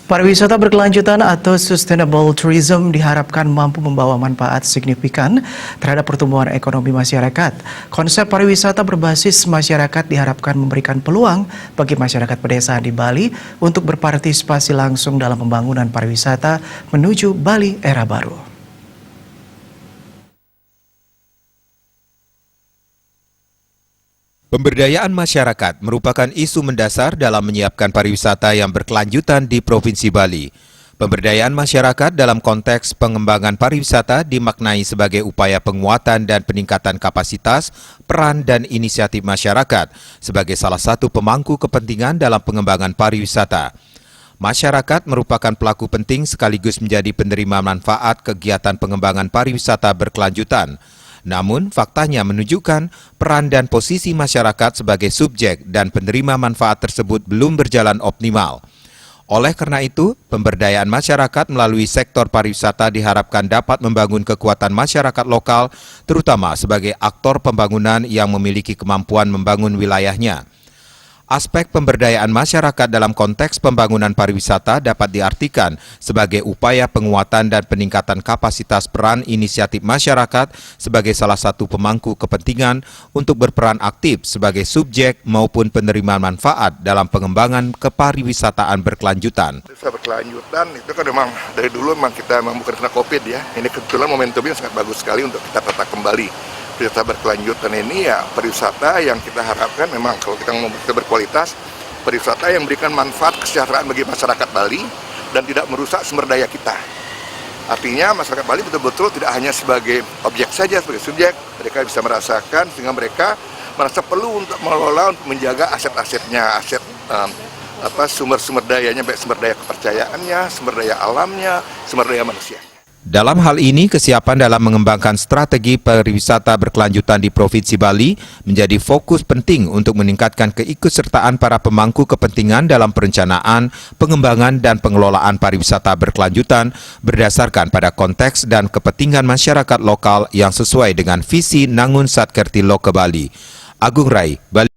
Pariwisata berkelanjutan atau sustainable tourism diharapkan mampu membawa manfaat signifikan terhadap pertumbuhan ekonomi masyarakat. Konsep pariwisata berbasis masyarakat diharapkan memberikan peluang bagi masyarakat pedesaan di Bali untuk berpartisipasi langsung dalam pembangunan pariwisata menuju Bali era baru. Pemberdayaan masyarakat merupakan isu mendasar dalam menyiapkan pariwisata yang berkelanjutan di Provinsi Bali. Pemberdayaan masyarakat dalam konteks pengembangan pariwisata dimaknai sebagai upaya penguatan dan peningkatan kapasitas, peran dan inisiatif masyarakat sebagai salah satu pemangku kepentingan dalam pengembangan pariwisata. Masyarakat merupakan pelaku penting sekaligus menjadi penerima manfaat kegiatan pengembangan pariwisata berkelanjutan. Namun, faktanya menunjukkan peran dan posisi masyarakat sebagai subjek dan penerima manfaat tersebut belum berjalan optimal. Oleh karena itu, pemberdayaan masyarakat melalui sektor pariwisata diharapkan dapat membangun kekuatan masyarakat lokal, terutama sebagai aktor pembangunan yang memiliki kemampuan membangun wilayahnya. Aspek pemberdayaan masyarakat dalam konteks pembangunan pariwisata dapat diartikan sebagai upaya penguatan dan peningkatan kapasitas peran inisiatif masyarakat sebagai salah satu pemangku kepentingan untuk berperan aktif sebagai subjek maupun penerima manfaat dalam pengembangan kepariwisataan berkelanjutan. Berkelanjutan itu kan memang dari dulu kita bukan kena COVID ya. Ini kebetulan momentumnya sangat bagus sekali untuk kita tata kembali. Pariwisata berkelanjutan ini ya pariwisata yang kita harapkan memang kalau kita ngomong kita berkualitas, pariwisata yang memberikan manfaat kesejahteraan bagi masyarakat Bali dan tidak merusak sumber daya kita. Artinya masyarakat Bali betul-betul tidak hanya sebagai objek saja, sebagai subjek, mereka bisa merasakan sehingga mereka merasa perlu untuk mengelola, untuk menjaga aset-asetnya, sumber-sumber dayanya, baik sumber daya kepercayaannya, sumber daya alamnya, sumber daya manusia. Dalam hal ini, kesiapan dalam mengembangkan strategi pariwisata berkelanjutan di Provinsi Bali menjadi fokus penting untuk meningkatkan keikutsertaan para pemangku kepentingan dalam perencanaan, pengembangan dan pengelolaan pariwisata berkelanjutan berdasarkan pada konteks dan kepentingan masyarakat lokal yang sesuai dengan visi Nangun Satkerti Loka Bali. Agung Rai, Bali.